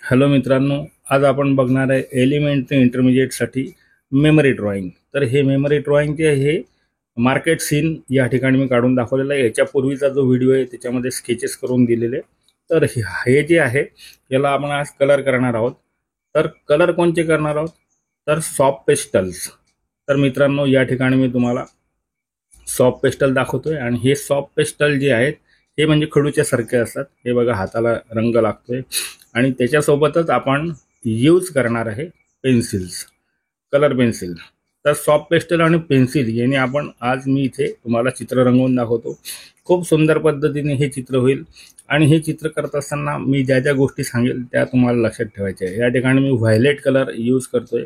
Hello मित्रांनो, आज आपण बघणार आहे एलिमेंटरी इंटरमिजिएटसाठी मेमरी ड्रॉइंग. तर हे मेमरी ड्रॉइंग जे आहे मार्केट सीन या ठिकाणी मी काढून दाखवलेला आहे. याच्यापूर्वीचा जो व्हिडिओ आहे त्याच्यामध्ये स्केचेस करून दिलेले. तर हे जे आहे याला आपण आज कलर करणार आहोत. तर कलर कोणते करणार आहोत? तर सॉफ्ट पेस्टल्स. तर मित्रांनो, या ठिकाणी मी तुम्हाला सॉफ्ट पेस्टल दाखवतोय आणि हे सॉफ्ट पेस्टल जे आहेत हे म्हणजे खडूच्या सारखे असतात. हे बघा, हाताला रंग लागतोय आणि त्याच्यासोबतच आपण यूज करणार आहे पेन्सिल्स, कलर पेन्सिल. तर सॉफ्ट पेस्टल आणि पेन्सिल याने आपण आज मी इथे तुम्हाला चित्र रंगवून दाखवतो. खूप सुंदर पद्धतीने हे चित्र होईल आणि हे चित्र करत असताना मी ज्या ज्या गोष्टी सांगेल त्या तुम्हाला लक्षात ठेवायच्या आहे. या ठिकाणी मी व्हायलेट कलर यूज करतोय.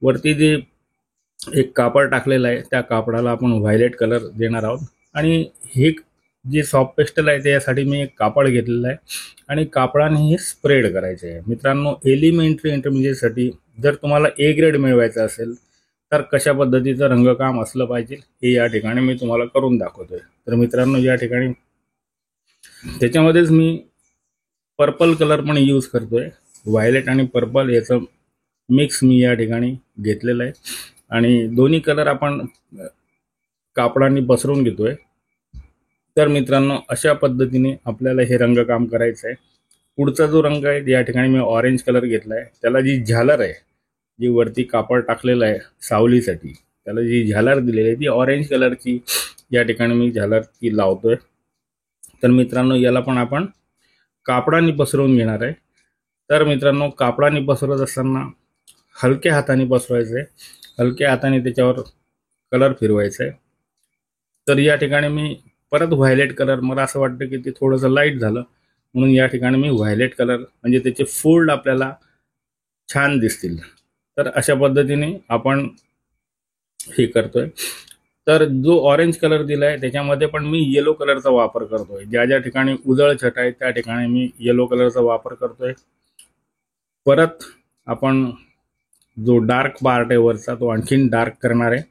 वरती जे एक कापड टाकलेलं आहे त्या कापडाला आपण व्हायलेट कलर देणार आहोत. आणि हे जे सॉफ्ट पेस्टल आहे त्यासाठी मी एक कापड घेतलेलं आहे आणि कापडाने हे स्प्रेड करायचे आहे. मित्रांनो, एलिमेंटरी इंटरमिजिएटसाठी जर तुम्हाला ए ग्रेड मिळवायचा असेल तर कशा पद्धतीचं रंगकाम असलं पाहिजे हे या ठिकाणी मी तुम्हाला करून दाखवतोय. तर मित्रांनो, या ठिकाणी त्याच्यामध्येच मी पर्पल कलर पण यूज करतोय. व्हायलेट आणि पर्पल याचं मिक्स मी या ठिकाणी घेतलेलं आहे आणि दोन्ही कलर आपण कापडाने पसरून घेतोय. तर मित्रांनो, अशा पद्धतीने आपल्याला हे रंगकाम करायचं आहे. पुढचा जो रंग आहे या ठिकाणी मी ऑरेंज कलर घेतला आहे. त्याला जी झालर आहे, जी वरती कापड टाकलेलं आहे सावलीसाठी, त्याला जी झालर दिलेली आहे ती ऑरेंज कलरची या ठिकाणी मी झालर ती लावतोय. तर मित्रांनो, याला पण आपण कापडाने पसरवून घेणार आहे. तर मित्रांनो, कापडाने पसरवत असताना हलक्या हाताने पसरवायचं आहे. हलक्या हाताने त्याच्यावर कलर फिरवायचा आहे. तर या ठिकाणी मी परत व्हायलेट कलर, मला असं वाटतं की ते थोडंसं लाईट झालं म्हणून या ठिकाणी मी व्हायलेट कलर म्हणजे त्याचे फोल्ड आपल्याला छान दिसतील. तर अशा पद्धतीने आपण हे करतोय. तर जो ऑरेंज कलर दिलाय त्याच्यामध्ये पण मी येलो कलरचा वापर करतोय. ज्या ज्या ठिकाणी उजळ छटा आहे त्या ठिकाणी मी येलो कलरचा वापर करतोय. परत आपण जो डार्क पार्ट आहे वरचा तो आणखीन डार्क करणार आहे,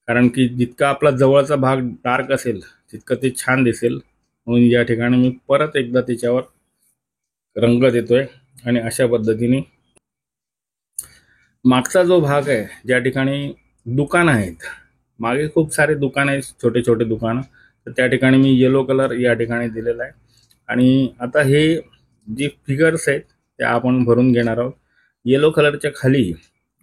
कारण की जितका आपला जवळचा भाग डार्क असेल तितकं ते छान दिसेल. म्हणून या ठिकाणी मी परत एकदा त्याच्यावर रंग देतोय आणि अशा पद्धतीने मागचा जो भाग आहे ज्या ठिकाणी दुकानं आहेत, मागे खूप सारे दुकान आहेत, छोटे छोटे दुकानं, तर त्या ठिकाणी मी येलो कलर या ठिकाणी दिलेला आहे. आणि आता हे जे फिगर्स आहेत त्या आपण भरून घेणार आहोत. येलो कलरच्या खाली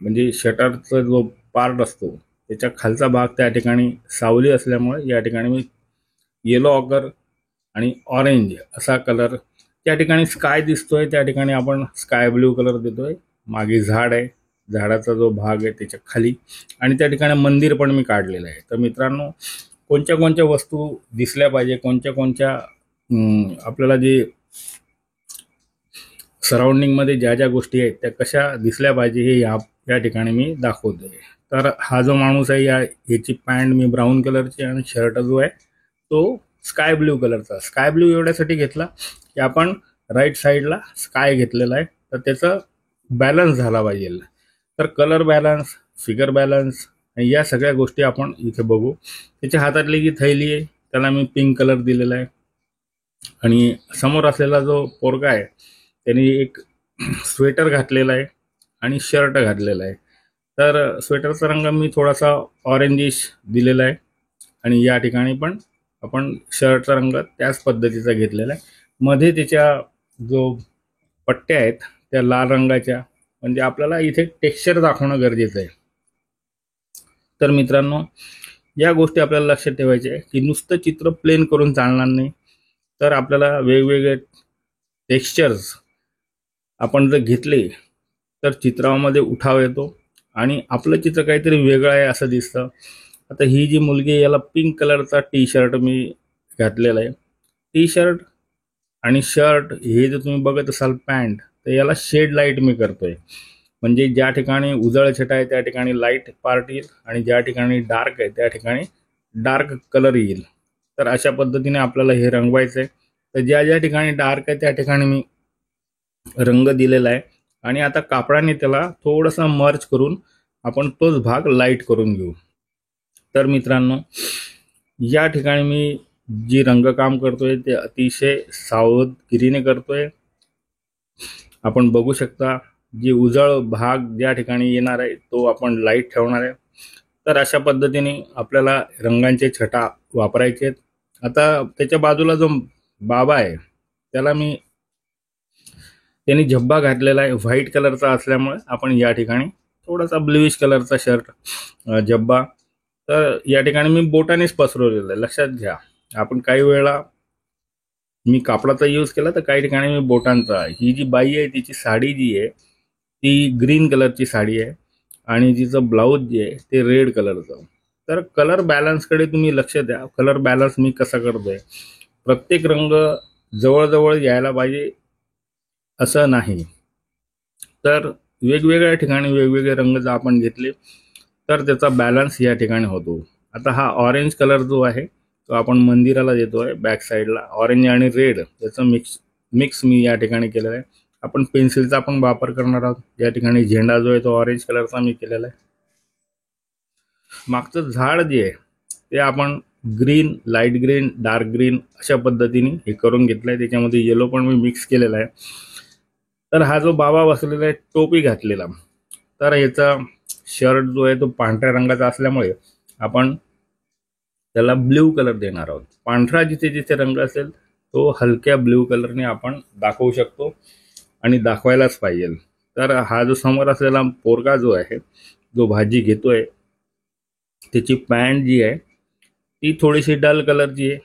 म्हणजे शटरचा जो पार्ट असतो त्याच्या खालचा भाग त्या ठिकाणी सावली असल्यामुळे या ठिकाणी मी येलो ऑकर आणि ऑरेंज असा कलर, त्या ठिकाणी स्काय दिसतोय त्या ठिकाणी आपण स्काय ब्ल्यू कलर देतोय. मागे झाड आहे, झाडाचा जो भाग आहे त्याच्या खाली, आणि त्या ठिकाणी मंदिर पण मी काढलेलं आहे. तर मित्रांनो, कोणत्या कोणत्या वस्तू दिसल्या पाहिजे, कोणत्या कोणत्या आपल्याला जे सराउंडिंगमध्ये ज्या ज्या गोष्टी आहेत त्या कशा दिसल्या पाहिजे हे या ठिकाणी मी दाखवतोय. तर हा जो माणूस आहे याची पॅन्ट मी ब्राऊन कलरची आणि शर्ट जो आहे तो स्काय ब्ल्यू कलरचा. स्काय ब्ल्यू एवढ्यासाठी घेतला की आपण राईट साईडला स्काय घेतलेला आहे तर त्याचा बॅलन्स झाला पाहिजे. तर कलर बॅलन्स, फिगर बॅलन्स या सगळ्या गोष्टी आपण इथे बघू. त्याच्या हातातली जी थैली आहे त्याला मी पिंक कलर दिलेला आहे आणि समोर असलेला जो पोरगा आहे त्याने एक स्वेटर घातलेला आहे आणि शर्ट घातलेला आहे. तर स्वेटरचा रंग मी थोडासा ऑरेंजिश दिलेला आहे आणि या ठिकाणी पण आपण शर्टचा रंग त्याच पद्धतीचा घेतलेला आहे. मध्ये त्याच्या जो पट्ट्या आहेत त्या लाल रंगाच्या, म्हणजे आपल्याला इथे टेक्स्चर दाखवणं गरजेचं आहे. तर मित्रांनो, या गोष्टी आपल्याला लक्षात ठेवायच्या आहे की नुसतं चित्र प्लेन करून चालणार नाही. तर आपल्याला वेगवेगळे टेक्स्चर्स आपण जर घेतले तर चित्रामध्ये उठाव येतो आणि आपलं चित्र काहीतरी वेगळं आहे असं दिसतं. आता ही जी मुलगी आहे याला पिंक कलरचा टी शर्ट मी घातलेला आहे. टी शर्ट आणि शर्ट हे जर तुम्ही बघत असाल पॅन्ट, तर याला शेड लाईट मी करतोय. म्हणजे ज्या ठिकाणी उजळ छटा आहे त्या ठिकाणी लाईट पार्ट येईल आणि ज्या ठिकाणी डार्क आहे त्या ठिकाणी डार्क कलर येईल. तर अशा पद्धतीने आपल्याला हे रंगवायचं आहे. तर ज्या ज्या ठिकाणी डार्क आहे त्या ठिकाणी मी रंग दिलेला आहे आणि आता कापडाने त्याला थोडंसं मर्ज करून आपण तोच भाग लाईट करून घेऊ. तर मित्रांनो, या ठिकाणी मी जी रंगकाम करतोय ते अतिशय सावधगिरीने करतोय. आपण बघू शकता जी उजळ भाग ज्या ठिकाणी येणार आहे तो आपण लाईट ठेवणार आहे। तर अशा पद्धतीने आपल्याला रंगांचे छटा वापरायचे आहेत। आता त्याच्या बाजूला जो बाबा आहे त्याला मी त्यांनी झब्बा घातलेला आहे व्हाईट कलरचा असल्यामुळे आपण या ठिकाणी थोडासा ब्लूइश कलरचा शर्ट झब्बा, तर या ठिकाणी मी बोटानेच पसरवलेलं आहे, लक्षात घ्या। आपण काही वेळा मी कापडाचा यूज केला तर काही ठिकाणी मी बोटांचा। ही जी बाई आहे तिची साडी जी आहे ती ग्रीन कलरची साडी आहे आणि जिचं ब्लाऊज जे आहे ते रेड कलरचं। तर कलर बॅलन्सकडे तुम्ही लक्ष द्या, कलर बॅलन्स मी कसा करतोय। प्रत्येक रंग जवळजवळ यायला पाहिजे असं नाही, तर वेगवेगळ्या ठिकाणी वेगवेगळे रंग जर आपण घेतले तर त्याचा बॅलन्स या ठिकाणी होतो। आता हा ऑरेंज कलर जो आहे तो आपण मंदिराला देतोय बॅक साईडला, ऑरेंज आणि रेड याचं मिक्स मी या ठिकाणी केलेलं आहे। आपण पेन्सिलचा पण वापर करणार आहोत, या ठिकाणी झेंडा जो आहे तो ऑरेंज कलरचा मी केलेला आहे। मागचं झाड जे आहे ते आपण green, light green, dark green अशा पद्धतीने हे करून घेतलंय, त्याच्यामध्ये येलो पण मी मिक्स केलेला आहे। तर हा जो बाबा बसलेला आहे टोपी घातलेला, तर याचा शर्ट जो आहे तो पांढऱ्या रंगाचा असल्यामुळे आपण त्याला ब्ल्यू कलर देणार आहोत। पांढरा जिथे जिथे रंग असेल तो हलक्या ब्ल्यू कलरने आपण दाखवू शकतो आणि दाखवायलाच पाहिजे। तर हा जो समोर असलेला पोरगा जो आहे जो भाजी घेतोय त्याची पॅन्ट जी आहे ती थोडीशी डल कलरची आहे,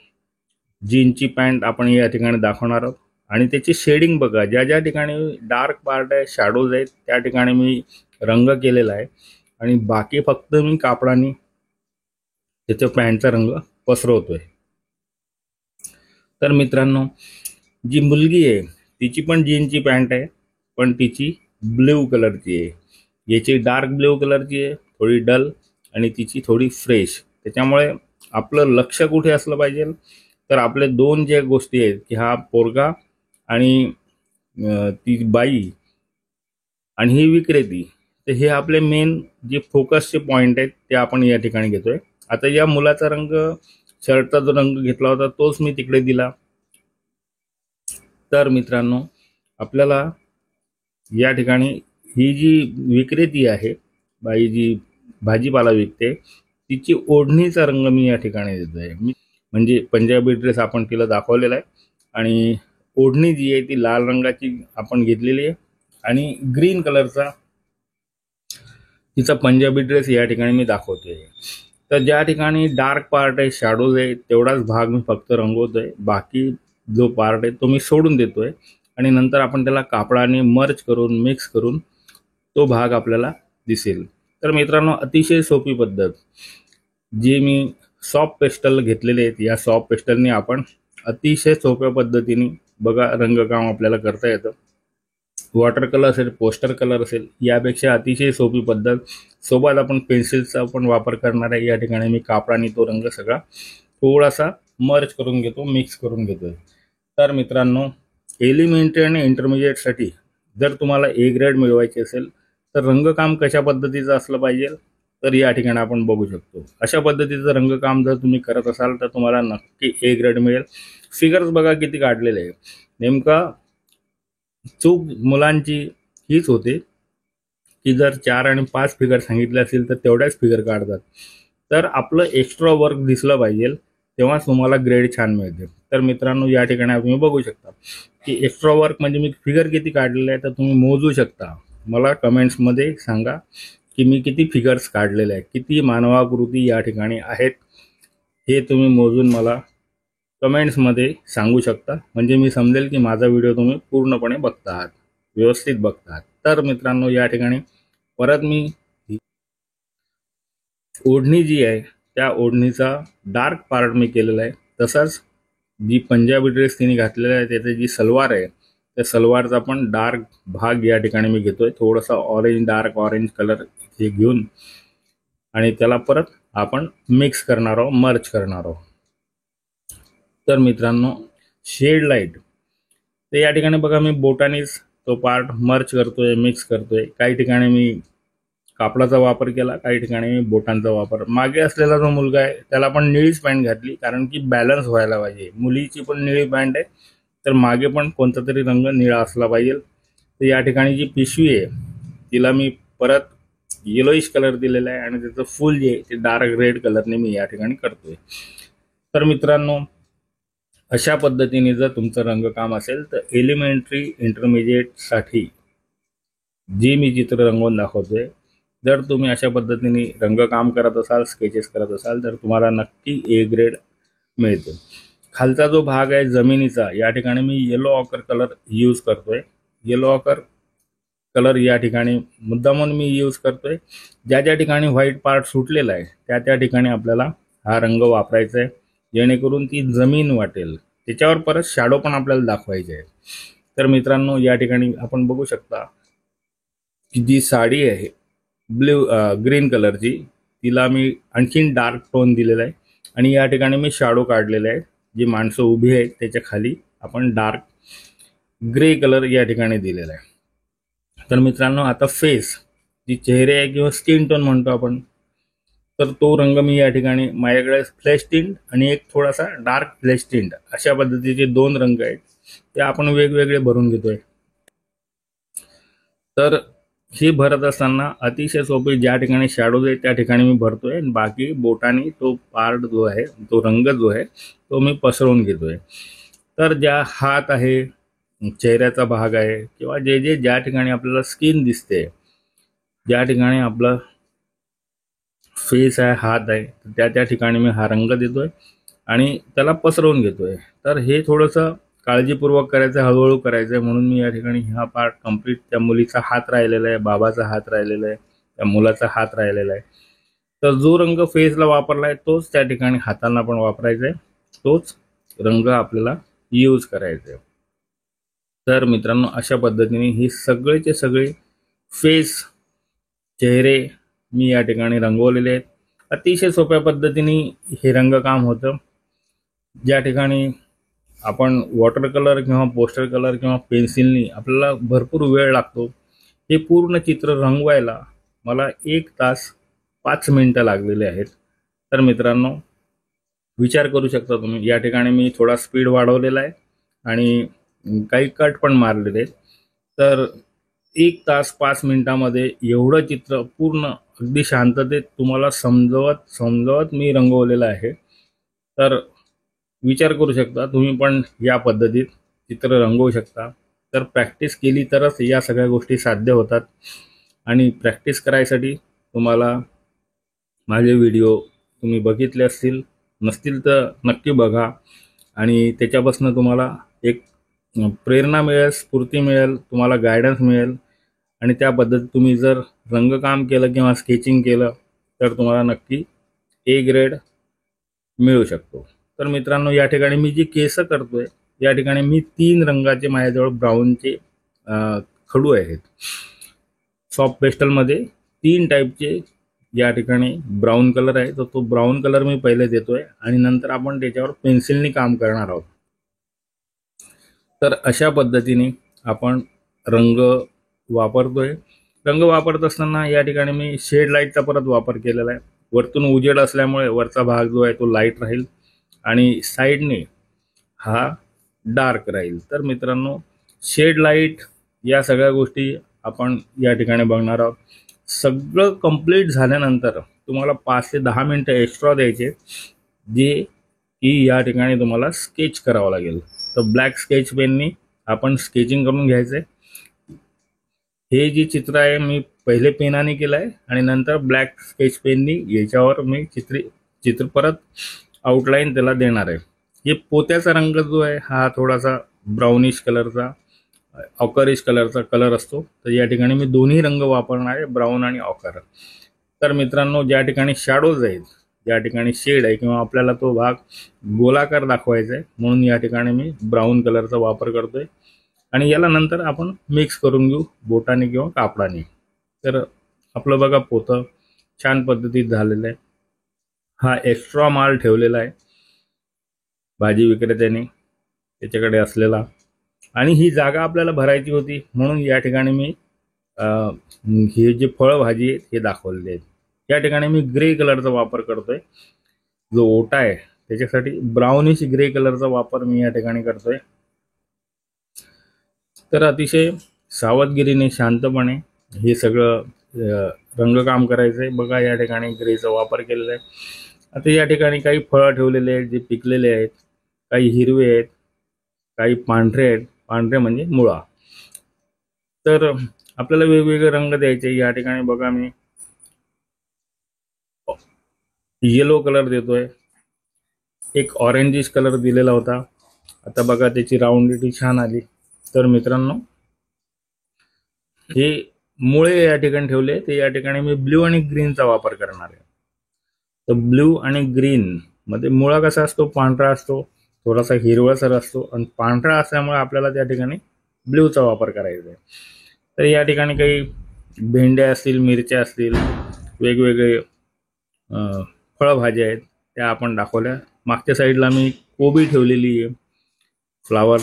जीनची पॅन्ट आपण या ठिकाणी दाखवणार आहोत। आणि त्याची शेडिंग बघा, ज्या ज्या ठिकाणी डार्क पार्ट आहे, शॅडोज आहेत त्या ठिकाणी मी रंग केलेला आहे आणि बाकी फक्त मी कापडाने त्याच्या पॅन्टचा रंग पसरवतोय। तर मित्रांनो, जी मुलगी आहे तिची पण जीनची पॅन्ट आहे पण तिची ब्ल्यू कलरची आहे, याची डार्क ब्ल्यू कलरची आहे, थोडी डल आणि तिची थोडी फ्रेश। त्याच्यामुळे आपलं लक्ष कुठे असलं पाहिजे, तर आपले दोन ज्या गोष्टी आहेत की हा पोरगा आणि ती बाई आणि ही विक्रेती, तर हे आपले मेन जे फोकसचे पॉइंट आहेत ते आपण या ठिकाणी घेतोय। आता या मुलाचा रंग, शर्टचा जो रंग घेतला होता तोच मी तिकडे दिला। तर मित्रांनो, आपल्याला या ठिकाणी ही जी विक्रेती आहे, बाई जी भाजीपाला विकते, तिची ओढणीचा रंग मी या ठिकाणी देतोय। म्हणजे पंजाबी ड्रेस आपण तिला दाखवलेला आहे आणि ओढणी जी आहे ती लाल रंगाची आपण घेतलेली आहे आणि ग्रीन कलरचा तिचा पंजाबी ड्रेस या ठिकाणी मी दाखवतोय। तर ज्या ठिकाणी डार्क पार्ट आहे, शॅडोज आहे, तेवढाच भाग मी फक्त रंगवतोय, बाकी जो पार्ट आहे तो मी सोडून देतोय आणि नंतर आपण त्याला कापडाने मर्ज करून मिक्स करून तो भाग आपल्याला दिसेल। तर मित्रांनो, अतिशय सोपी पद्धत, जी मी सॉफ्ट पेस्टल घेतलेले आहेत, या सॉफ्ट पेस्टलने आपण अतिशय सोप्या पद्धतीने बघा रंगकाम आपल्याला करता येतं। वॉटर कलर असेल, पोस्टर कलर असेल, यापेक्षा अतिशय सोपी पद्धत। सोबत आपण पेन्सिलचा पण वापर करणार आहे। या ठिकाणी मी कापडाने तो रंग सगळा थोडासा मर्ज करून घेतो, मिक्स करून घेतोय। तर मित्रांनो, एलिमेंटरी आणि इंटरमिजिएटसाठी जर तुम्हाला ए ग्रेड मिळवायचे असेल तर रंगकाम कशा पद्धतीचं असलं पाहिजे, तर या ठिकाणी आपण बघू शकतो। अशा पद्धतीचं रंगकाम जर तुम्ही करत असाल तर तुम्हाला नक्की ए ग्रेड मिळेल। फिगर्स बघा किती काढलेले आहे। नेमका चूक मुलांची हीच होते की जर 4 आणि 5 फिगर सांगितले असतील तर तेवढ्याच फिगर काढतात। तर आपलं एक्स्ट्रा वर्क दिसलं पाहिजे, तेव्हा तुम्हाला ग्रेड छान मिळते। तर मित्रांनो, या ठिकाणी तुम्ही बघू शकता की एक्स्ट्रा वर्क म्हणजे मी फिगर किती काढलेले आहे, तर तुम्ही मोजू शकता। मला कमेंट्समध्ये सांगा की मी किती फिगर्स काढलेले आहेत, किती मानवाकृती या ठिकाणी आहेत, हे तुम्ही मोजून मला कमेंट्समध्ये सांगू शकता। म्हणजे मी समजेल की माझा व्हिडिओ तुम्ही पूर्णपणे बघता आहात, व्यवस्थित बघता आहात। तर मित्रांनो, या ठिकाणी परत मी ओढणी जी आहे त्या ओढणीचा डार्क पार्ट मी केलेला आहे। तसंच जी पंजाबी ड्रेस तिने घातलेला आहे त्याची जी सलवार आहे त्या सलवारचा पण डार्क भाग या ठिकाणी मी घेतोय, थोडासा ऑरेंज, डार्क ऑरेंज कलर हे घेऊन आणि त्याला परत आपण मिक्स करणार आहोत, मर्ज करणार आहोत। तर मित्रांनो, शेड लाईट, तर या ठिकाणी बघा मी बोटानेच तो पार्ट मर्ज करतोय, मिक्स करतोय। काही ठिकाणी मी कापडाचा वापर केला, काही ठिकाणी मी बोटांचा वापर। मागे असलेला जो मुलगा आहे त्याला पण निळीच पॅन्ट घातली, कारण की बॅलन्स व्हायला पाहिजे। मुलीची पण निळी पॅन्ट आहे तर मागे पण कोणता तरी रंग निळा असला पाहिजे, तर या ठिकाणी जी पिशवी आहे तिला मी परत येलोइश कलर दिलेला आहे आणि त्याचं फुल जे ते डार्क रेड कलरने मी या ठिकाणी करतोय। तर मित्रांनो, अशा पद्धतीने जर तुमचं रंगकाम असेल तर एलिमेंटरी इंटरमिजिएटसाठी जी मी चित्र रंगवून दाखवतोय, जर तुम्ही अशा पद्धतीने रंगकाम करत असाल, स्केचेस करत असाल तर तुम्हाला नक्की ए ग्रेड मिळतो। खालचा जो भाग आहे जमिनीचा, या ठिकाणी मी येलो ऑकर कलर यूज करतोय। येलो ऑकर कलर या ठिकाणी मुद्दामून मी यूज करतोय। ज्या ज्या ठिकाणी व्हाईट पार्ट सुटलेला आहे त्या त्या ठिकाणी आपल्याला हा रंग वापरायचा आहे, जेणेकरून ती जमीन वाटेल। त्याच्यावर परत शॅडो पण आपल्याला दाखवायचे आहे। तर मित्रांनो, या ठिकाणी आपण बघू शकता की जी साडी आहे ग्रीन कलरची, तिला मी आणखीन डार्क टोन दिलेला आहे आणि या ठिकाणी मी शॅडो काढलेला आहे। जी माणसं उभी आहेत त्याच्या खाली आपण डार्क ग्रे कलर या ठिकाणी दिलेला आहे। तर मित्रांनो, आता फेस जी चेहरे आहे किंवा स्किन टोन म्हणतो आपण, तर तो रंग मी या ठिकाणी माझ्याकडे फ्लॅश टिंट आणि एक थोडासा डार्क फ्लॅश टिंट अशा पद्धतीचे दोन रंग आहेत, ते आपण वेगवेगळे भरून घेतोय। तर हे भरत असताना अतिशय सोपे, ज्या ठिकाणी शॅडोज आहे त्या ठिकाणी मी भरतोय आणि बाकी बोटाने तो पार्ट जो आहे, तो रंग जो आहे तो मी पसरवून घेतोय। तर ज्या हात आहे, चेहऱ्याचा भाग आहे किंवा ज्या ठिकाणी आपल्याला स्किन दिसते, ज्या ठिकाणी आपलं फेस आहे, हात आहे, त्या त्या ठिकाणी मी हा रंग देतोय आणि त्याला पसरवून घेतोय। तर हे थोडंसं काळजीपूर्वक करायचं, हळूहळू करायचं आहे, म्हणून मी या ठिकाणी हा पार्ट कंप्लीट, त्या मुलीचा हात राहिलेला आहे, बाबाचा हात राहिलेला आहे, त्या मुलाचा हात राहिलेला आहे। तर जो रंग फेसला वापरला आहे तोच त्या ठिकाणी हातांना पण वापरायचा आहे, तोच रंग आपल्याला यूज करायचा आहे। तर मित्रांनो, अशा पद्धतीने ही सगळेचे सगळे फेस, चेहरे मी या ठिकाणी रंगवलेले आहेत। अतिशय सोप्या पद्धतीने हे रंगकाम होतं। ज्या ठिकाणी आपण वॉटर कलर किंवा पोस्टर कलर किंवा पेन्सिलनी आपल्याला भरपूर वेळ लागतो, हे पूर्ण चित्र रंगवायला मला 1 तास 5 मिनिटं लागलेले आहेत। तर मित्रांनो, विचार करू शकता तुम्ही, या ठिकाणी मी थोडा स्पीड वाढवलेला आहे आणि काही कट पण मारलेले आहेत। तर 1 तास 5 मिनिटामध्ये एवढं चित्र पूर्ण अगदी शांततेत तुम्हाला समजवत मी रंगवलेलं आहे। तर विचार करू शकता तुम्ही पण या पद्धतीत चित्र रंगवू शकता। तर प्रॅक्टिस केली तरच या सगळ्या गोष्टी साध्य होतात आणि प्रॅक्टिस करायसाठी तुम्हाला माझे व्हिडिओ तुम्ही बघितले नसतील तर नक्की बघा आणि त्याच्यापासून तुम्हाला एक प्रेरणा मिळेल, स्फूर्ती मिळेल, तुम्हाला गायडन्स मिळेल आणि त्या पद्धतीत तुम्ही जर रंगकाम केलं किंवा स्केचिंग केलं तर तुम्हाला नक्की ए ग्रेड मिळू शकतो। तर मित्रांनो, या ठिकाणी मी जी केस करतोय, या ठिकाणी मी 3 रंगाचे माझ्याजवळ ब्राऊनचे खडू आहेत। सॉफ्ट पेस्टलमध्ये 3 टाईपचे या ठिकाणी ब्राऊन कलर आहे, तर तो ब्राऊन कलर मी पहिले देतोय आणि नंतर आपण त्याच्यावर पेन्सिलनी काम करणार आहोत। तर अशा पद्धतीने आपण रंग वापरतोय। रंग वापरत असताना या ठिकाणी मी शेड लाईटचा परत वापर केलेला आहे। वरतून उजेड असल्यामुळे वरचा भाग जो आहे तो लाईट राहील आणि साईडने हा डार्क राहील। तर मित्रांनो, शेड लाईट या सगळ्या गोष्टी आपण या ठिकाणी बघणार आहोत। सगळं कंप्लीट झाल्यानंतर तुम्हाला 5 ते 10 मिनिटं एक्स्ट्रा द्यायचे, जे की या ठिकाणी तुम्हाला स्केच करावं लागेल। तर ब्लॅक स्केच पेननी आपण स्केचिंग करून घ्यायचंय। हे जे चित्र आहे मी पहिले पेनाने केलं आहे आणि नंतर ब्लॅक स्केच पेननी याच्यावर मी चित्र परत आउटलाईन त्याला देणार आहे। हे पोत्याचा रंग जो आहे हा थोडासा ब्राउनिश कलरचा, ऑकरिश कलरचा कलर असतो। तर या ठिकाणी मी दोन्ही रंग वापरणार आहे, ब्राऊन आणि ऑकर। तर मित्रांनो, ज्या ठिकाणी शॅडोज आहेत, ज्या ठिकाणी शेड आहे किंवा आपल्याला तो भाग गोलाकार दाखवायचा आहे, म्हणून या ठिकाणी मी ब्राऊन कलरचा वापर करतोय आणि याला नंतर आपण मिक्स करून घेऊ बोटाने किंवा कापडाने। तर आपलं बघा पोतं छान पद्धतीत झालेलं आहे। हा एक्स्ट्रा माल ठेवलेला आहे भाजी विक्रेत्याने त्याच्याकडे असलेला, आणि ही जागा आपल्याला भरायची होती, म्हणून या ठिकाणी मी हे जे फळभाजी आहेत हे दाखवलेले आहेत। या ठिकाणी मी ग्रे कलरचा वापर करतोय, जो ओटा आहे त्याच्यासाठी ब्राउनिश ग्रे कलरचा वापर मी या ठिकाणी करतोय। तर अतिशय सावधगिरीने शांतपणे हे सगळं रंगकाम करायचं आहे। बघा या ठिकाणी ग्रेचा वापर केलेला आहे। आता या ठिकाणी काही फळं ठेवलेले आहेत जे पिकलेले आहेत, काही हिरवे आहेत, काही पांढरे आहेत। पांढरे म्हणजे मुळा। तर आपल्याला वेगवेगळे रंग द्यायचे। या ठिकाणी बघा मी येलो कलर देतोय, एक ऑरेंजिश कलर दिलेला होता। आता बघा त्याची राऊंडिटी छान आली। तर मित्रांनो हे मुळे या ठिकाणी ठेवले, ते या ठिकाणी मी ब्ल्यू आणि ग्रीनचा वापर करणार आहे। तर ब्ल्यू आणि ग्रीन मध्ये मुळा कसा असतो, पांढरा असतो, थोडासा हिरवासर असतो, आणि पांढरा असल्यामुळे आपल्याला त्या ठिकाणी ब्ल्यूचा वापर करायचा आहे। तर या ठिकाणी काही भेंड्या असतील, मिरच्या असतील, वेगवेगळे फळभाज्या आहेत त्या आपण दाखवल्या। मागच्या साईडला मी कोबी ठेवलेली आहे, फ्लावर,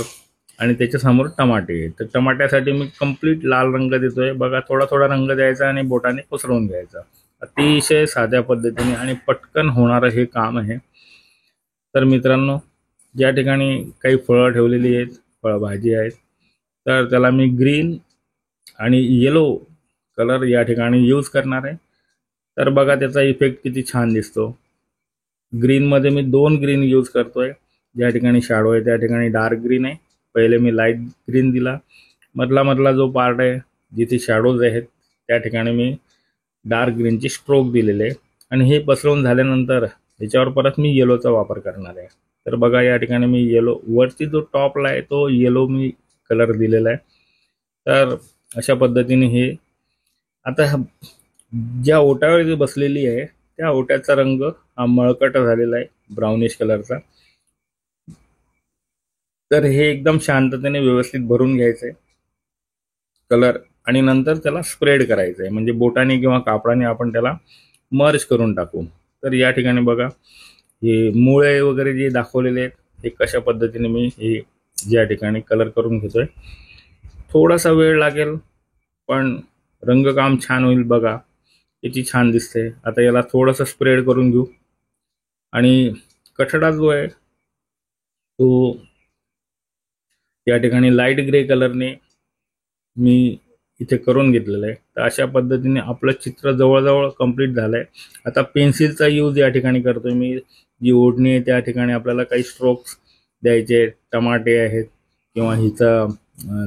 आणि त्याच्यासमोर टमाटे आहे। तर टमाट्यासाठी मी कंप्लीट लाल रंग देतोय। बघा थोडा थोडा रंग द्यायचा आणि बोटाने पसरवून घ्यायचा। अतिशय साध्या पद्धतीने आणि पटकन होणारं हे काम आहे। तर मित्रांनो या ठिकाणी काही फळं ठेवलेली आहेत, फळभाजी आहेत, तर त्याला मी ग्रीन आणि येलो कलर या ठिकाणी यूज करणार आहे। तर बघा त्याचा इफेक्ट किती छान दिसतो। ग्रीनमध्ये मी 2 ग्रीन यूज करतोय। ज्या ठिकाणी शॅडो आहे त्या ठिकाणी डार्क ग्रीन आहे, पहिले मी लाईट ग्रीन दिला, मधला जो पार्ट आहे जिथे शॅडोज आहेत त्या ठिकाणी मी डार्क ग्रीनची स्ट्रोक दिलेले आहे। आणि हे पसरवून झाल्यानंतर याच्यावर परत मी येलोचा वापर करणार आहे। तर बघा या ठिकाणी मी येलो वरती जो टॉपला आहे तो येलो मी कलर दिलेला आहे। तर अशा पद्धतीने हे आता ज्या ओट्यावर जी बसलेली आहे त्या ओट्याचा रंग हा मळकट झालेला आहे, ब्राउनिश कलरचा। तर हे एकदम शांततेने व्यवस्थित भरून घ्यायचंय कलर, आणि नंतर त्याला स्प्रेड करायचं आहे, म्हणजे बोटाने किंवा कापडाने आपण त्याला मर्ज करून टाकू। तर या ठिकाणी बघा हे मुळे वगैरे जे दाखवलेले आहेत हे कशा पद्धतीने मी हे ज्या ठिकाणी कलर करून घेतोय। थोडासा वेळ लागेल पण रंगकाम छान होईल। बघा किती छान दिसते। आता याला थोडंसं स्प्रेड करून घेऊ, आणि कठडा जो आहे तो या ठिकाणी लाईट ग्रे कलरने मी इथे करून घेतलेलं आहे। तर अशा पद्धतीने आपलं चित्र जवळजवळ कंप्लीट झालंय। आता पेन्सिलचा यूज या ठिकाणी करतोय मी। जी ओढणी आहे त्या ठिकाणी आपल्याला काही स्ट्रोक्स द्यायचे, टमाटे आहेत, किंवा हिचा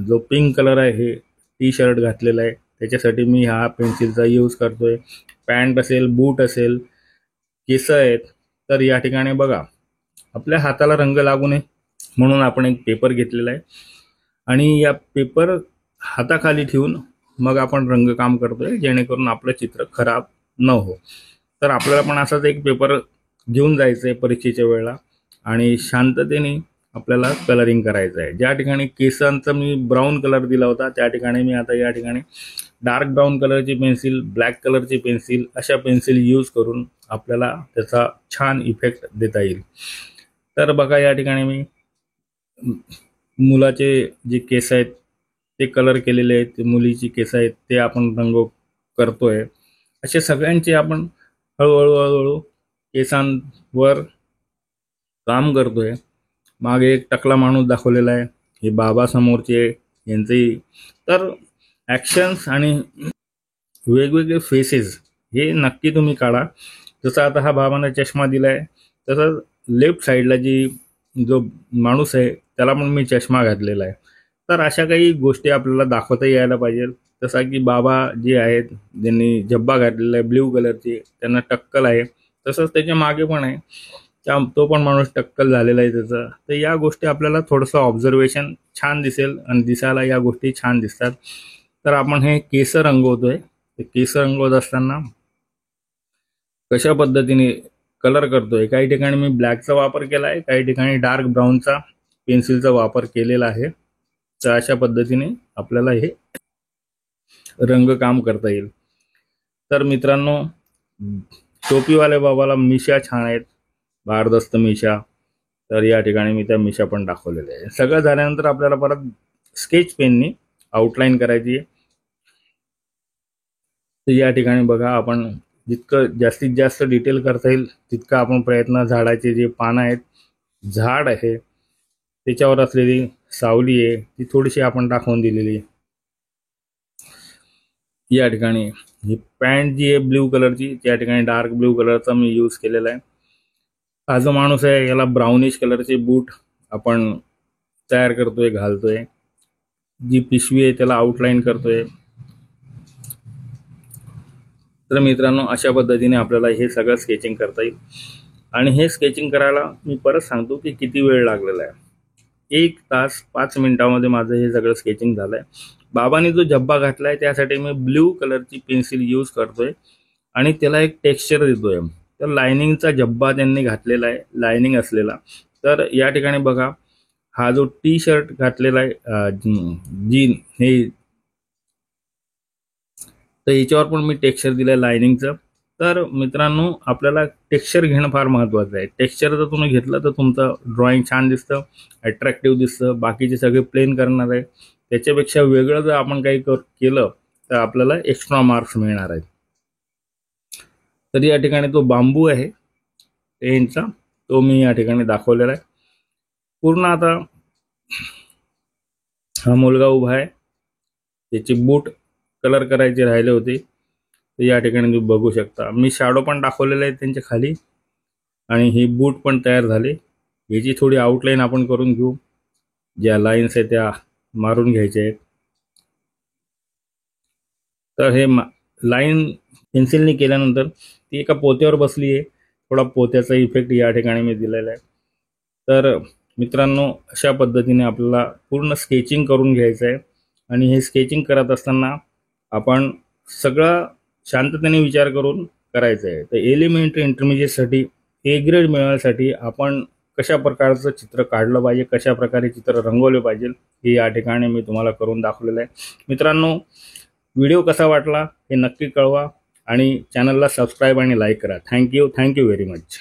जो पिंक कलर आहे टी शर्ट घातलेला आहे त्याच्यासाठी मी हा पेन्सिलचा यूज करतोय। पॅन्ट असेल, बूट असेल, केस आहेत, तर या ठिकाणी बघा आपल्या हाताला रंग लागू नये म्हणून आपण एक पेपर घेतलेला आहे, आणि या पेपर हाताखाली ठेवून मग आपण रंगकाम करतोय जेणेकरून आपलं चित्र खराब न हो। तर आपल्याला पण असाच एक पेपर घेऊन जायचं आहे परीक्षेच्या वेळेला, आणि शांततेने आपल्याला कलरिंग करायचं आहे। ज्या ठिकाणी केसांचा मी ब्राऊन कलर दिला होता त्या ठिकाणी मी आता या ठिकाणी डार्क ब्राऊन कलरची पेन्सिल, ब्लॅक कलरची पेन्सिल, अशा पेन्सिल यूज करून आपल्याला त्याचा छान इफेक्ट देता येईल। तर बघा या ठिकाणी मी मुलाचे जे केस आहेत ते कलर केलेले आहेत, मुलीची केस आहेत ते आपण रंग करतोय। असे सगळ्यांचे आपण हळूहळू हळूहळू केसांवर काम करतोय। मागे एक टकला माणूस दाखवलेला आहे, हे बाबा समोरचे यांचे। तर ॲक्शन्स आणि वेगवेगळे फेसेस हे नक्की तुम्ही काढा। जसं आता हा बाबांना चष्मा दिलाय, तसं लेफ्ट साईडला जो माणूस आहे त्याला पण मी चष्मा घातलेला आहे। तर अशा काही गोष्टी आपल्याला दाखवता यायला पाहिजे। जसा की बाबा जे आहेत ज्यांनी झब्बा घातलेला आहे ब्ल्यू कलरची, त्यांना टक्कल आहे, तसंच त्याच्या मागे पण आहे, तो पण माणूस टक्कल झालेला आहे त्याचा। तर या गोष्टी आपल्याला थोडंसं ऑब्झर्वेशन छान दिसेल, आणि दिसायला या गोष्टी छान दिसतात। तर आपण हे केस रंगवतोय, ते केस रंगवत असताना कशा पद्धतीने कलर करतोय, काही ठिकाणी मी ब्लॅकचा वापर केला आहे, काही ठिकाणी डार्क ब्राऊनचा पेन्सिलचा वापर केलेला आहे। तर अशा पद्धतीने आपल्याला हे रंगकाम करता येईल। तर मित्रांनो टोपीवाल्या बाबाला मिशा छान आहेत, भारदस्त मिशा। तर या ठिकाणी मी त्या मिशा पण दाखवलेल्या आहे। सगळं झाल्यानंतर आपल्याला परत स्केच पेननी आउटलाईन करायची आहे। तर या ठिकाणी बघा आपण जितकं जास्तीत जास्त डिटेल करता येईल तितका आपण प्रयत्न, झाडाचे जे पानं आहेत, झाड आहे त्याच्यावर असलेली सावली आहे ती थोडीशी आपण दाखवून दिलेली आहे। या ठिकाणी ही पॅन्ट जी आहे ब्ल्यू कलरची, त्या ठिकाणी डार्क ब्ल्यू कलरचा मी यूज केलेला आहे. हा जो माणूस आहे याला ब्राउनिश कलरचे बूट आपण तयार करतोय, घालतोय. जी पिशवी आहे त्याला आउटलाईन करतोय. तर मित्रांनो, अशा पद्धतीने आपल्याला हे सगळं स्केचिंग करता येईल. आणि हे स्केचिंग करायला मी परत सांगतो की किती वेळ लागलेला आहे. 1 तास 5 मिनिटामध्ये माझं हे सगळं स्केचिंग झालंय. बाबांनी जो झब्बा घातलाय त्यासाठी मी ब्ल्यू कलरची पेन्सिल यूज करतोय आणि त्याला एक टेक्स्चर देतोय. तर लायनिंगचा झब्बा त्यांनी घातलेला आहे, लायनिंग असलेला. तर या ठिकाणी बघा, हा जो टी शर्ट घातलेला आहे जीन हे, तर याच्यावर पण मी टेक्स्चर दिलंय लायनिंगचं. तर मित्रांनो, आपल्याला टेक्स्चर घेणं फार महत्त्वाचं आहे. टेक्स्चर जर तुम्ही घेतलं तर तुमचं ड्रॉइंग छान दिसतं, अट्रॅक्टिव्ह दिसतं. बाकीचे सगळे प्लेन करणार आहे, त्याच्यापेक्षा वेगळं जर आपण काही केलं तर आपल्याला एक्स्ट्रा मार्क्स मिळणार आहेत. तर या ठिकाणी तो बांबू आहे पेनचा, तो मी या ठिकाणी दाखवलेला आहे पूर्ण. आता हा मुलगा उभा आहे, त्याचे बूट कलर करायचे राहिले होते, तर या ठिकाणी तुम्ही बघू शकता. मी शॅडो पण दाखवलेले आहे त्यांच्या खाली आणि हे बूट पण तयार झाले. याची थोडी आउटलाईन आपण करून घेऊ. ज्या लाईन्स आहेत त्या मारून घ्यायच्या आहेत. तर हे लाईन पेन्सिलने केल्यानंतर ती एका पोत्यावर बसली आहे. थोडा पोत्याचा इफेक्ट या ठिकाणी मी दिलेला आहे. तर मित्रांनो, अशा पद्धतीने आपल्याला पूर्ण स्केचिंग करून घ्यायचं आहे. आणि हे स्केचिंग करत असताना आपण सगळं शांततेने विचार करून करायचं आहे. तर एलिमेंटरी इंटरमिजिएटसाठी ए ग्रेड मिळवण्यासाठी आपण कशा प्रकारचं चित्र काढलं पाहिजे, कशा प्रकारे चित्र रंगवले पाहिजे, हे या ठिकाणी मी तुम्हाला करून दाखवलेलं आहे. मित्रांनो, व्हिडिओ कसा वाटला हे नक्की कळवा आणि चॅनलला सबस्क्राईब आणि लाईक करा. Thank you very much.